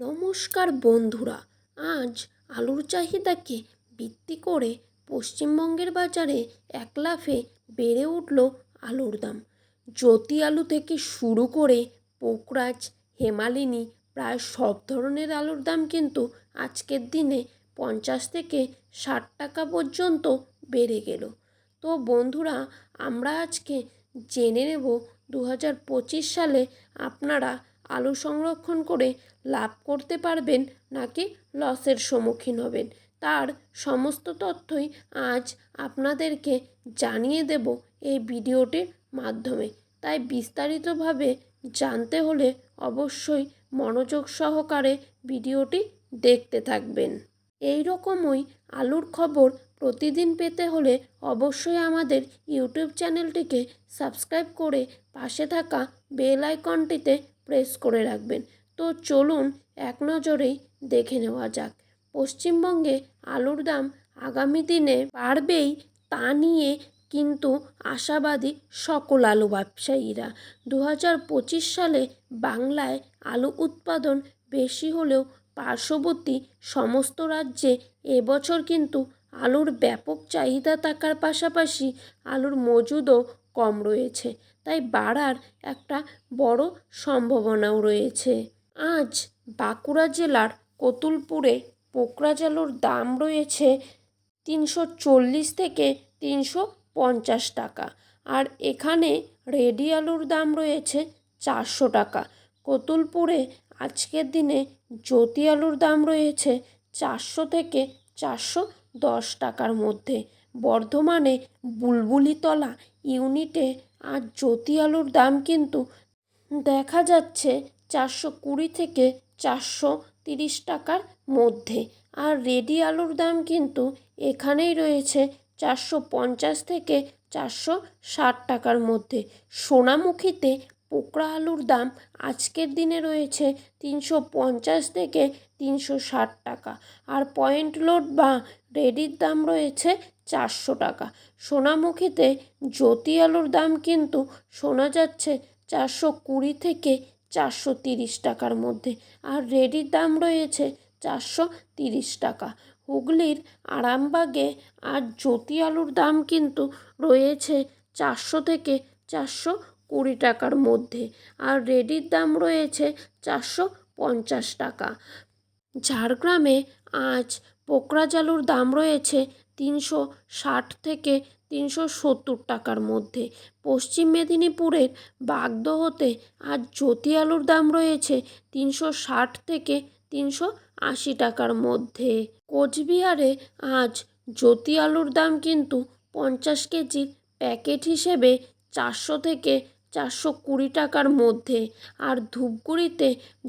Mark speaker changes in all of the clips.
Speaker 1: নমস্কার বন্ধুরা, আজ আলুর চাহিদাকে ভিত্তি করে পশ্চিমবঙ্গের বাজারে এক লাফে বেড়ে উঠল আলুর দাম। জ্যোতি আলু থেকে শুরু করে পোকরাজ, হেমালিনী প্রায় সব ধরনের আলুর দাম কিন্তু আজকের দিনে 50 থেকে 60 টাকা পর্যন্ত বেড়ে গেল। তো বন্ধুরা, আমরা আজকে জেনে নেব 2025 সালে আপনারা আলু সংরক্ষণ করে লাভ করতে পারবেন নাকি লসের সম্মুখীন হবেন, তার সমস্ত তথ্যই আজ আপনাদেরকে জানিয়ে দেব এই ভিডিওটির মাধ্যমে। তাই বিস্তারিতভাবে জানতে হলে অবশ্যই মনোযোগ সহকারে ভিডিওটি দেখতে থাকবেন। এই রকমই আলুর খবর প্রতিদিন পেতে হলে অবশ্যই আমাদের ইউটিউব চ্যানেলটিকে সাবস্ক্রাইব করে পাশে থাকা বেল আইকনটিতে প্রেস করে রাখবেন। তো চলুন এক নজরেই দেখে নেওয়া যাক পশ্চিমবঙ্গে আলুর দাম আগামী দিনে বাড়বেই তা নিয়ে কিন্তু আশাবাদী সকল আলু ব্যবসায়ীরা। 2025 সালে বাংলায় আলু উৎপাদন বেশি হলেও পার্শ্ববর্তী সমস্ত রাজ্যে এবছর কিন্তু আলুর ব্যাপক চাহিদা থাকার পাশাপাশি আলুর মজুদও কম রয়েছে, তাই বাড়ার একটা বড় সম্ভাবনাও রয়েছে। আজ বাঁকুড়া জেলার কতুলপুরে পোকরাজ আলুর দাম রয়েছে 340 থেকে 350 টাকা, আর এখানে রেডি আলুর দাম রয়েছে 400 টাকা। কতুলপুরে আজকের দিনে জ্যোতি আলুর দাম রয়েছে 400 থেকে 410 টাকার মধ্যে। বর্ধমানে বুলবুলিতলা ইউনিটে আজ জ্যোতি আলুর দাম কিন্তু দেখা যাচ্ছে 420 থেকে 430 টাকার মধ্যে, আর রেডি আলুর দাম কিন্তু এখানেই রয়েছে 450 থেকে 460 টাকার মধ্যে। সোনামুখীতে পোকরা আলুর দাম আজকের দিনে রয়েছে 350 থেকে 360 টাকা, আর পয়েন্ট লোড বা রেডির দাম রয়েছে 400 টাকা। সোনামুখীতে জ্যোতি আলুর দাম কিন্তু শোনা যাচ্ছে 420 থেকে 430 টাকার মধ্যে, আর রেডির দাম রয়েছে 430 টাকা। হুগলির আরামবাগে আজ জ্যোতি আলুর দাম কিন্তু রয়েছে 400 থেকে 420 টাকার মধ্যে, আর রেডির দাম রয়েছে 450 টাকা। ঝাড়গ্রামে আজ পোকরাজ আলুর দাম রয়েছে 360 থেকে 370 টাকার মধ্যে। পশ্চিম মেদিনীপুরের বাগদহতে আজ জ্যোতি আলুর দাম রয়েছে 360 থেকে 380 টাকার মধ্যে। কোচবিহারে আজ জ্যোতি আলুর দাম কিন্তু 50 কেজির প্যাকেট হিসেবে 400 থেকে 420 টাকার মধ্যে, আর ধূপগুড়িতে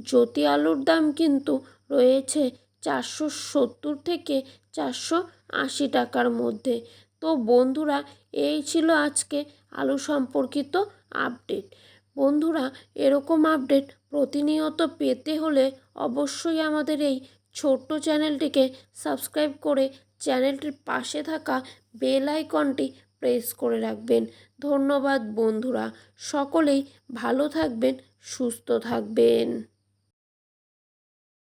Speaker 1: জ্যোতি আলুর দাম কিন্তু রয়েছে 470 থেকে 480 টাকার মধ্যে। তো বন্ধুরা, এই ছিল আজকে আলু সম্পর্কিত আপডেট। বন্ধুরা, এরকম আপডেট প্রতিনিয়ত পেতে হলে অবশ্যই আমাদের এই ছোট্ট চ্যানেলটিকে সাবস্ক্রাইব করে চ্যানেলটির পাশে থাকা বেল আইকনটি প্রেস করে রাখবেন। ধন্যবাদ বন্ধুরা, সকলেই ভালো থাকবেন, সুস্থ থাকবেন।